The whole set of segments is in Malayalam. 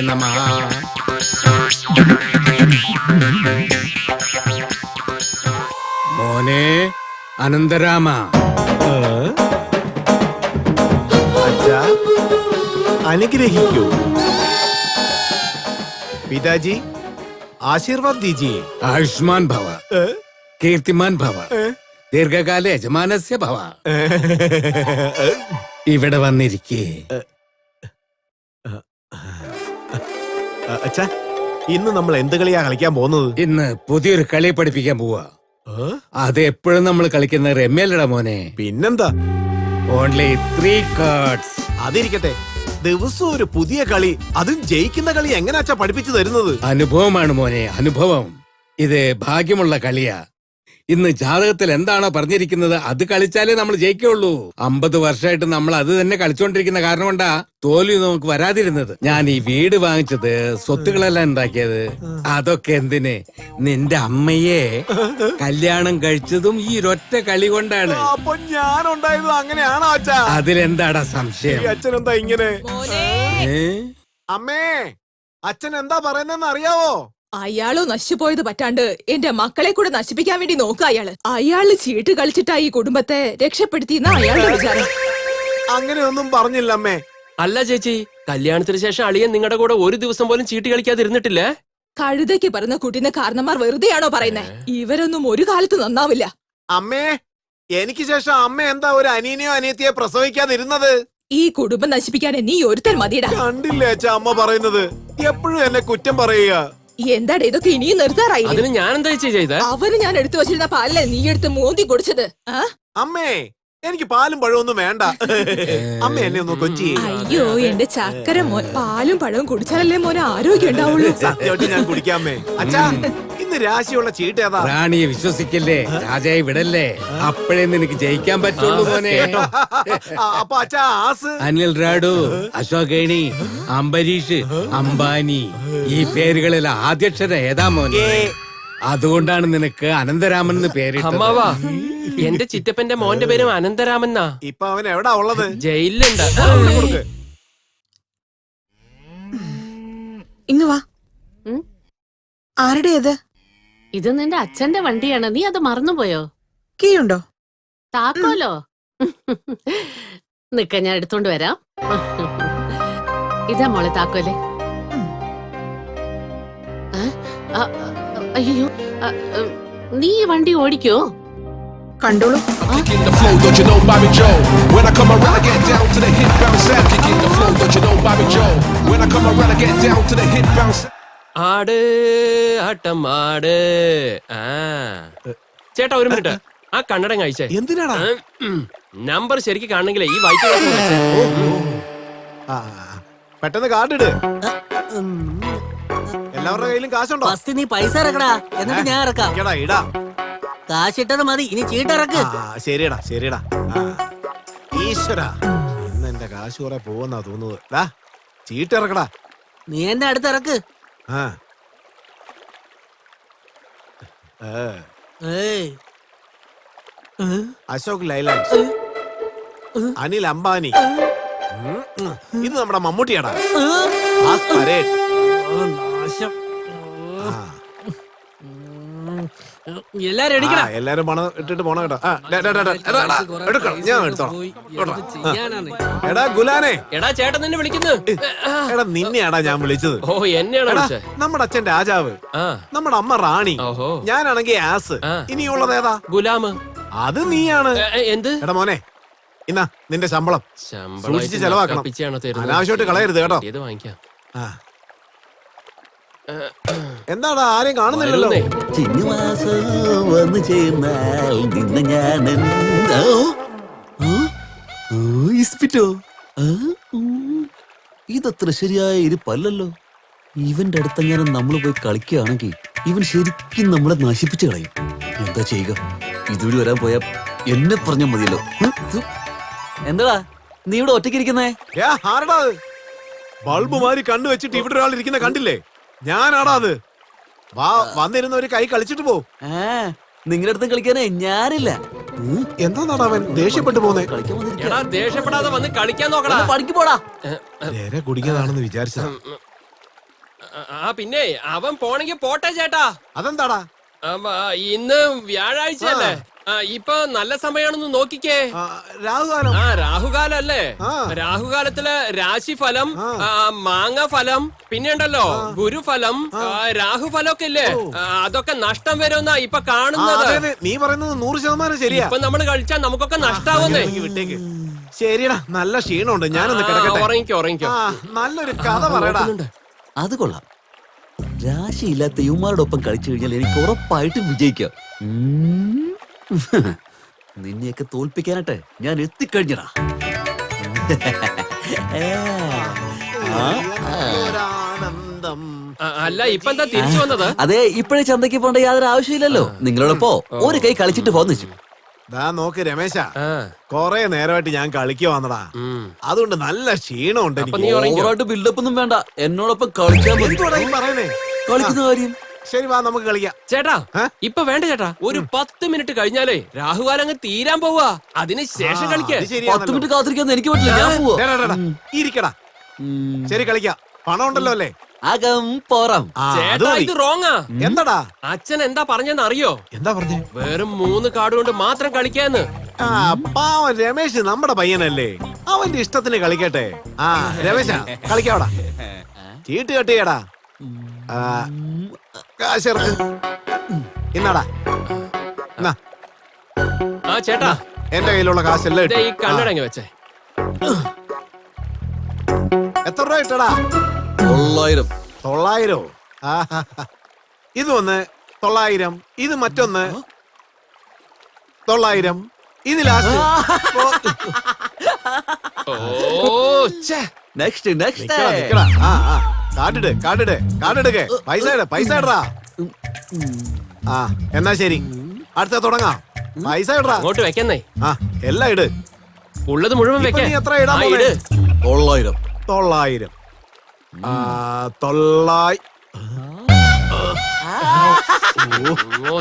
നമഃ. മോനെ അനന്തരാമ, അച്ഛാ അനുഗ്രഹിക്കൂ. പിതാജി ആശീർവാദ് ദീജിയെ. ആയുഷ്മാൻ ഭവ, കീർത്തിമാൻ ഭവ, ദീർഘകാല യജമാനസ്യ ഭവ. ഇവിടെ വന്നിരിക്കേ. അച്ഛാ ഇന്ന് നമ്മൾ എന്ത് കളിയാ കളിക്കാൻ പോകുന്നത്? ഇന്ന് പുതിയൊരു കളി പഠിപ്പിക്കാൻ പോവാ. അത് എപ്പോഴും നമ്മൾ കളിക്കുന്ന രമ്യല്ലടാ മോനെ. പിന്നെന്താ? Only 3 cards. അതിരിക്കട്ടെ, ദിവസവും ഒരു പുതിയ കളി, അതും ജയിക്കുന്ന കളി എങ്ങനെയാ പഠിപ്പിച്ചു തരുന്നത്? അനുഭവമാണ് മോനെ, അനുഭവം. ഇത് ഭാഗ്യമുള്ള കളിയാ. ഇന്ന് ജാതകത്തിൽ എന്താണോ പറഞ്ഞിരിക്കുന്നത് അത് കളിച്ചാലേ നമ്മൾ ജയിക്കുള്ളൂ. 50 വർഷമായിട്ട് നമ്മൾ അത് തന്നെ കളിച്ചോണ്ടിരിക്കുന്ന കാരണം കൊണ്ടാ തോൽവി നമുക്ക് വരാതിരുന്നത്. ഞാൻ ഈ വീട് വാങ്ങിച്ചത്, സ്വത്തുക്കളെല്ലാം ഉണ്ടാക്കിയത്, അതൊക്കെ എന്തിന്? നിന്റെ അമ്മയെ കല്യാണം കഴിച്ചതും ഈ ഒരൊറ്റ കളി കൊണ്ടാണ്. അപ്പൊ ഞാൻ ഉണ്ടായത് അങ്ങനെയാണോ അച്ഛാ? അതിലെന്താടാ സംശയം? അച്ഛൻ എന്താ ഇങ്ങനെ? ഏ? അമ്മേ, അച്ഛൻ എന്താ പറയുന്നെന്ന് അറിയാവോ? അയാളോ നശിച്ചുപോയത് പറ്റാണ്ട് എന്റെ മക്കളെ കൂടെ നശിപ്പിക്കാൻ വേണ്ടി നോക്ക അയാള്. അയാള് ചീട്ട് കളിച്ചിട്ടാ ഈ കുടുംബത്തെ രക്ഷപ്പെടുത്തിയെന്ന അയാളുടെ വിചാരം. അങ്ങനെയൊന്നും പറഞ്ഞില്ല അമ്മേ. അല്ല ചേച്ചി, കല്യാണത്തിന് ശേഷം അളിയൻ നിങ്ങളുടെ കൂടെ ഒരു ദിവസം പോലും ചീട്ട് കളിക്കാതിരുന്നിട്ടില്ലേ? കഴുതയ്ക്ക് പറഞ്ഞ കുട്ടീനെ കാരണന്മാർ വെറുതെയാണോ പറയുന്നേ? ഇവരൊന്നും ഒരു കാലത്ത് നന്നാവില്ല. അമ്മേ, എനിക്ക് ശേഷം അമ്മ എന്താ ഒരു അനിയനെയോ അനിയത്തിയെ പ്രസവിക്കാതിരുന്നത്? ഈ കുടുംബം നശിപ്പിക്കാൻ നീ ഒരുത്തൻ മതിയിടാ. കണ്ടില്ലേ അച്ഛാ അമ്മ പറയുന്നത്? എപ്പോഴും എന്നെ കുറ്റം പറയുക. എന്താടാ ഇതൊക്കെ ഇനിയും നിർത്താറായി? അതിന് ഞാൻ എന്താ ചെയ്ത? അവന് ഞാൻ എടുത്തു വച്ചിരുന്ന പാലല്ലേ നീ എടുത്ത് മോന്തി കുടിച്ചത്? അമ്മേ, എനിക്ക് പാലും പഴമൊന്നും വേണ്ട. അമ്മ എന്നെ ഒന്ന് കൊഞ്ചി. അയ്യോ എന്റെ ചക്കര മോൻ, പാലും പഴവും കുടിച്ചാലല്ലേ മോന് ആരോഗ്യം ഉണ്ടാവുള്ളൂ. സത്യമായിട്ട് ഞാൻ കുടിക്കാമേ. അച്ഛാ ഇന്ന് രാശിയുള്ള ചീട്ട് ഏതാ? റാണിയെ വിശ്വസിക്കല്ലേ, രാജായി വിടല്ലേ, അപ്പോഴേ നിനക്ക് ജയിക്കാൻ പറ്റുള്ളൂ മോനെ. അപ്പൊ അച്ഛാ ആസ്? അനിൽ റാഡു, അശോകേണി, അംബരീഷ്, അംബാനി, ഈ പേരുകളിൽ ആദ്യക്ഷരം ഏതാ മോനെ? അതുകൊണ്ടാണ് നിനക്ക് അനന്തരാമൻ എന്ന് പേരിട്ടത്. അമ്മാവാ, എന്റെ ചിറ്റപ്പന്റെ മോന്റെ പേരും അനന്തരാമന്നാ. ഇപ്പൊ അവൻ എവിടാ ഉള്ളത്? ജയിലിലുണ്ട്. ഇങ്ങ് വാ. ആരുടേത്? ഇത് നിന്റെ അച്ഛന്റെ വണ്ടിയാണ്, നീ അത് മറന്നുപോയോ? കീ ഉണ്ടോ? താക്കോലോ? നിക്ക, ഞാൻ എടുത്തോണ്ട് വരാം. ഇതാ മോളെ താക്കോലെ. അയ്യോ, നീ ഈ വണ്ടി ഓടിക്കോ? കണ്ടോളൂ. Kicking the flow, don't you know Bobby Joe? When I come around, I get down to the hit bounce. Kicking the flow, don't you know Bobby Joe? When I come around, I get down to the hit bounce. ആട് ആട്ടം ആട്. ചേട്ടാ ഒരു മിനിറ്റ്, ആ കണ്ണടം കഴിച്ചേ. എന്തിനാടാ? നമ്പർ ശരിക്കും കാണണെങ്കിലേ ഈ വൈറ്റ് പെട്ടെന്ന് കാർഡ് ഇട്. എല്ലാവരുടെ കയ്യിലും കാശുണ്ടോ? ഫസ്റ്റ് നീ പൈസ ഇറക്കടാ, എന്നിട്ട് ഞാൻ ഇറക്കാം. ഇടാ ഇടാ. കാശിട്ടത് മതി, ഇനി ചീട്ടിറക്ക്. ശരിയടാ ശരിയടാ. ഈശ്വര, ഇന്ന് എന്റെ കാശ് കുറെ പോവെന്നാ തോന്നുന്നത്. ചീട്ടിറക്കടാ. നീ എന്റെ അടുത്ത് ഇറക്ക്. അശോക് ലൈലാൻഡ്, അനിൽ അംബാനി, ഇത് നമ്മുടെ മമ്മൂട്ടിയാടാ. എല്ലാരും പണം ഇട്ടിട്ട് പോണ കേട്ടോ. ഞാൻ എടുത്തോളാം. എടാ ഗുലാനെ. എടാ ചേട്ടൻ നിന്നെ വിളിക്കുന്നു. എടാ നിന്നെയാടാ ഞാൻ വിളിച്ചത്. ഓ എന്നെയാണ്. നമ്മുടെ അച്ഛൻ രാജാവ്, നമ്മുടെ അമ്മ റാണി, ഞാനാണെങ്കിൽ ആസ്. ഇനിയുള്ളത് ഏതാ? ഗുലാമ്. അത് നീയാണ്. എന്ത്? എടാ മോനെ, ഇന്നാ നിന്റെ ശമ്പളം. സൂക്ഷിച്ച് ചെലവാക്കണം, അനാവശ്യമായിട്ട് കളയരുത് കേട്ടോ. വാങ്ങിക്കാം. എന്താടാ ആരെയും കാണുന്നില്ലല്ലോ? വന്നു ചേർന്നാൽ നിന്നെ ഞാൻ ഇതത്ര ശരിയായ ഇരിപ്പല്ലോ. ഇവന്റെ അടുത്തെങ്ങാനും നമ്മൾ പോയി കളിക്കുകയാണെങ്കിൽ ഇവൻ ശരിക്കും നമ്മളെ നശിപ്പിച്ചു കളയും. എന്താ ചെയ്യുക? ഇതുവഴി വരാൻ പോയാ എന്നെ പറഞ്ഞാൽ മതിയല്ലോ. എന്താ നീ ഇവിടെ ഒറ്റയ്ക്കിരിക്കുന്നേ? ആരടാ ബൾബ് മാറി കണ്ണു വെച്ചിട്ട് ഇവിടെ ഒരാൾ ഇരിക്കുന്ന കണ്ടില്ലേ? ഞാനാടാ അത്. വാ, വന്നിരുന്ന ഒരു കൈ കളിച്ചിട്ട് പോ. നിങ്ങളുടെ അടുത്ത് കളിക്കാനേ ഞാനില്ല. എന്താ അവൻ ദേഷ്യപ്പെട്ടു പോന്നെ? കളിക്കാൻ ദേഷ്യപ്പെടാതെ വന്ന് കളിക്കാൻ നോക്കടാ. പഠിക്ക് പോടാ. കുടിക്കാതാണെന്ന് വിചാരിച്ച. പിന്നെ അവൻ പോണെങ്കി പോട്ടെ ചേട്ടാ. അതെന്താടാ? ഇന്ന് വ്യാഴാഴ്ചയല്ലേ? ഇപ്പൊ നല്ല സമയാണെന്ന് നോക്കിക്കേ. രാഹുകാലം. രാഹുകാലം അല്ലേ? രാഹുകാലത്തില് രാശിഫലം, മാങ്ങ ഫലം, പിന്നെ ഉണ്ടല്ലോ ഗുരുഫലം, രാഹുഫലം ഒക്കെ ഇല്ലേ? അതൊക്കെ നഷ്ടം വരുമെന്നാ ഇപ്പൊ കാണുന്നത്. നീ പറയുന്നത് 100% ശരിയാ. ഇപ്പൊ നമ്മള് കഴിച്ചാൽ നമുക്കൊക്കെ നഷ്ടാവുന്നേ. വിട്ടേക്ക്. ശരിടാ, നല്ല ക്ഷീണമുണ്ട്, ഞാനൊന്ന് കിടക്കട്ടെ. ഉറങ്ങിക്കോ. നല്ലൊരു കഥ പറയടാ. അത് കൊള്ളാം. രാശിയില്ലാത്ത യുമാരോടൊപ്പം കളിച്ചു കഴിഞ്ഞാൽ എനിക്ക് ഉറപ്പായിട്ടും വിജയിക്കാം. നിന്നെയൊക്കെ തോൽപ്പിക്കാനാട്ടെ ഞാൻ എത്തിക്കഴിഞ്ഞടാ. ഒരാനന്ദം. അല്ല ഇപ്പൊ എന്താ തിരിച്ചു വന്നത്? അതെ, ഇപ്പോഴേ ചന്തയ്ക്ക് പോകേണ്ട യാതൊരു ആവശ്യമില്ലല്ലോ. നിങ്ങളോടൊപ്പോ ഒരു കൈ കളിച്ചിട്ട് പോന്നു വെച്ചു. ദാ നോക്ക് രമേശ, കൊറേ നേരമായിട്ട് ഞാൻ കളിക്കുക വന്നടാ. അതുകൊണ്ട് നല്ല ക്ഷീണമുണ്ട് എനിക്ക്. ഓവറായിട്ട് ബിൽഡപ്പ് ഒന്നും വേണ്ട, എന്നോടൊപ്പം കളിക്കാൻ മതി. എന്തുവാടാ ഈ പറയുന്നേ? കളിക്കുന്ന കാര്യം. ശരി, വാ നമുക്ക് കളിക്കാം. ചേട്ടാ ഇപ്പൊ വേണ്ട ചേട്ടാ, ഒരു 10 മിനിറ്റ് കഴിഞ്ഞാലേ രാഹുകാലം അങ്ങ് തീരാൻ പോവാ. അതിന് ശേഷം കളിക്കാം. 10 മിനിറ്റ് കാത്തിരിക്കാൻ എനിക്ക് പറ്റില്ല, ഞാൻ പോവാ. ഇരിക്കടാ. ശരി, കളിക്കാം. പണം ഉണ്ടല്ലോ അല്ലേ? അകം പോറാം. ചേട്ടാ ഇത് റോങ്ങാ. എന്താടാ അച്ഛൻ എന്താ പറഞ്ഞെന്ന് അറിയോ? എന്താ പറഞ്ഞേ? വെറും 3 കാർഡ് കൊണ്ട് മാത്രം കളിക്കാന്ന്. പാവൻ രമേശ് നമ്മുടെ പയ്യനല്ലേ, അവന്റെ ഇഷ്ടത്തിന് കളിക്കട്ടെ. രമേശ കളിക്കാവടാ. ചീട്ട് കെട്ടിയടാ. കാശിറക്ക്. ഇന്നാടാ. ചേട്ടാ എന്റെ കയ്യിലുള്ള കാശെല്ലാം ഈ കണ്ണടങ്ങി വെച്ചേ. എത്ര രൂപ ഇട്ടടാ? 900. 900. ഇത് ഒന്ന് 900, ഇത് മറ്റൊന്ന് 900, ഇത് ലാസ്റ്റ്. Next next. കാർഡിട്. പൈസ ഇടറാ. എന്നാ ശരി, അടുത്ത തുടങ്ങാം. പൈസ ഇടറാ. അങ്ങോട്ട് വെക്കുന്നേ. എല്ലാം ഇട്. ഉള്ളത് മുഴുവൻ ഇപ്പൊ വെക്കാൻ. നീ എത്ര ഇടാൻ പോണേ? ഇട്. 900. 900.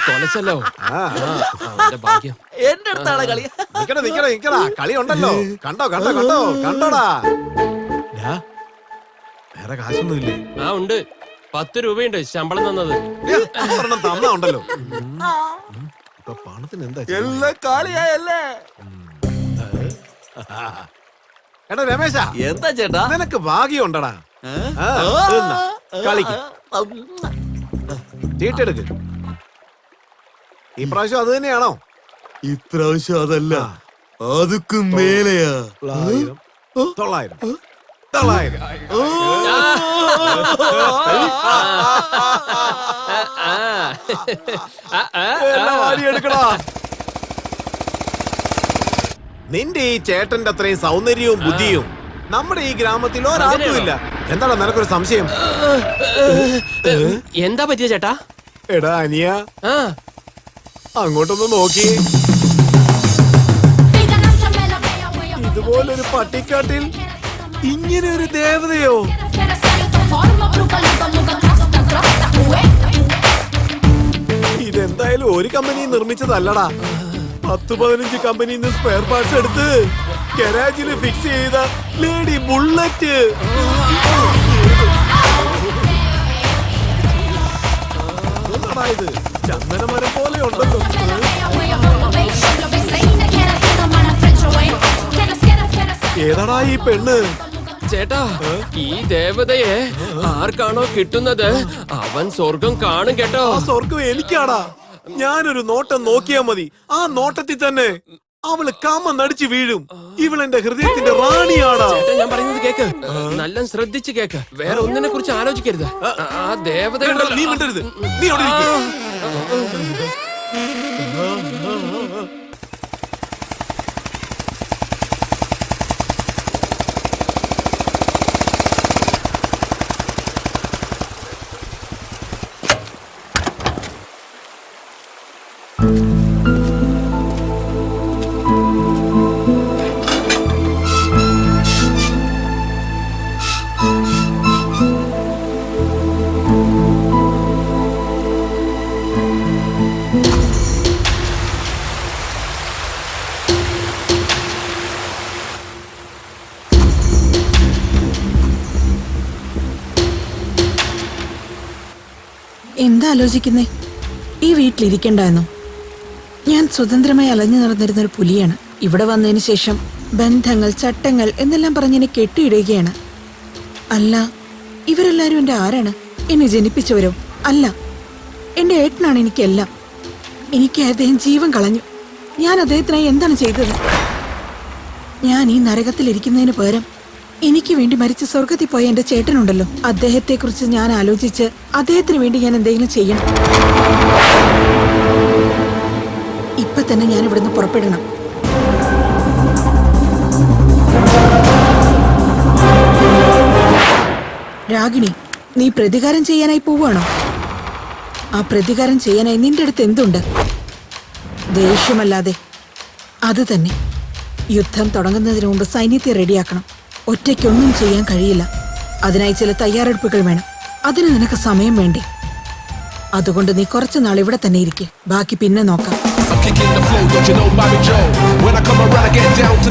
തൊലച്ചല്ലോ. ഭാഗ്യം. എന്റെ അടുത്താണ് കളി. നിക്കടാ. കളി ഉണ്ടല്ലോ. കണ്ടോടാ. വേറെ കാശൊന്നും ഇല്ലേ? ഉണ്ട്. 10 രൂപയുണ്ട് ശമ്പളം തന്നത്. തന്നാ ഉണ്ടല്ലോ. ഇപ്പൊ പണത്തിന് എന്താ? എല്ലാം കാളിയായല്ലേ. എടാ രമേശ, എന്താ ചേട്ടാ? നിനക്ക് ഭാഗ്യം ഉണ്ടടാ. കളിക്ക്. ചീട്ടെടുക്ക്. ഈ പ്രാവശ്യം അത് തന്നെയാണോ? ഇപ്രാവശ്യം അതല്ല, അതുക്കും മേലെയാ. 900. എടുക്കടാ. നിന്റെ ഈ ചേട്ടന്റെ അത്രയും സൗന്ദര്യവും ബുദ്ധിയും നമ്മുടെ ഈ ഗ്രാമത്തിൽ ഒരാൾക്കും ഇല്ല. എന്താണ് നിനക്കൊരു സംശയം? എന്താ പറ്റിയ ചേട്ടാ? എടാ അനിയ, അങ്ങോട്ടൊന്ന് നോക്കി. ഇതുപോലൊരു പട്ടിക്കാട്ടിൽ ഇങ്ങനെ ഒരു ദേവതയോ? ഇതെന്തായാലും ഒരു കമ്പനി നിർമ്മിച്ചതല്ലടാ. 10-15 കമ്പനിയിൽ നിന്ന് സ്പെയർ പാർട്സ് എടുത്ത് ഗരാജില് ഫിക്സ് ചെയ്ത ലേഡി ബുള്ളറ്റ്. എന്താടാ ഇത്? ചന്ദനമരം പോലെ ഉണ്ടല്ലോ. ഏതാടാ ഈ പെണ്ണ്? ചേട്ടാ, ഈ ദേവതയെ ആർക്കാണോ കിട്ടുന്നത് അവൻ സ്വർഗം കാണും കേട്ടോ. ആ സ്വർഗം എനിക്കാടാ. ഞാനൊരു നോട്ടം നോക്കിയാ മതി, ആ നോട്ടത്തിൽ തന്നെ അവള് കാമ നടിച്ചു വീഴും. ഇവളെന്റെ ഹൃദയത്തിന്റെ റാണിയാടാ. ചേട്ടാ, ഞാൻ പറയുന്നത് കേക്ക്. നല്ല ശ്രദ്ധിച്ച് കേക്ക്. വേറെ ഒന്നിനെ കുറിച്ച് ആലോചിക്കരുത്. ആ ദേവത നീ മിണ്ടരുത്. നീ അവിടെ ഇരിക്ക്. എന്താ ആലോചിക്കുന്നേ? ഈ വീട്ടിലിരിക്കണ്ടെന്നോ? ഞാൻ സ്വതന്ത്രമായി അലഞ്ഞു നടന്നിരുന്ന ഒരു പുലിയാണ്. ഇവിടെ വന്നതിന് ശേഷം ബന്ധങ്ങൾ, ചട്ടങ്ങൾ എന്നെല്ലാം പറഞ്ഞ് എന്നെ കെട്ടിയിടുകയാണ്. അല്ല, ഇവരെല്ലാരും എന്റെ ആരാണ്? എന്നെ ജനിപ്പിച്ചവരോ? അല്ല, എന്റെ ഏട്ടനാണ് എനിക്കെല്ലാം. എനിക്ക് അദ്ദേഹം ജീവൻ കളഞ്ഞു. ഞാൻ അദ്ദേഹത്തിനായി എന്താണ് ചെയ്തത്? ഞാൻ ഈ നരകത്തിലിരിക്കുന്നതിന് പകരം എനിക്ക് വേണ്ടി മരിച്ച് സ്വർഗത്തിൽ പോയ എന്റെ ചേട്ടനുണ്ടല്ലോ, അദ്ദേഹത്തെ കുറിച്ച് ഞാൻ ആലോചിച്ച് അദ്ദേഹത്തിന് വേണ്ടി ഞാൻ എന്തെങ്കിലും ചെയ്യണം. ഇപ്പൊ തന്നെ ഞാൻ ഇവിടുന്ന് പുറപ്പെടണം. രാഗിണി, നീ പ്രതികാരം ചെയ്യാനായി പോവുകയാണോ? ആ പ്രതികാരം ചെയ്യാനായി നിന്റെ അടുത്ത് എന്തുണ്ട്? ദേഷ്യമല്ലാതെ. അത് തന്നെ. യുദ്ധം തുടങ്ങുന്നതിന് മുമ്പ് സൈന്യത്തെ റെഡിയാക്കണം. ഒറ്റയ്ക്കൊന്നും ചെയ്യാൻ കഴിയില്ല. അതിനായി ചില തയ്യാറെടുപ്പുകൾ വേണം. അതിന് നിനക്ക് സമയം വേണ്ടേ? അതുകൊണ്ട് നീ കുറച്ചു നാൾ ഇവിടെ തന്നെ ഇരിക്കെ, ബാക്കി പിന്നെ നോക്കാം. I'm kicking the flow, don't you know Bobby Joe? When I come around, I get down to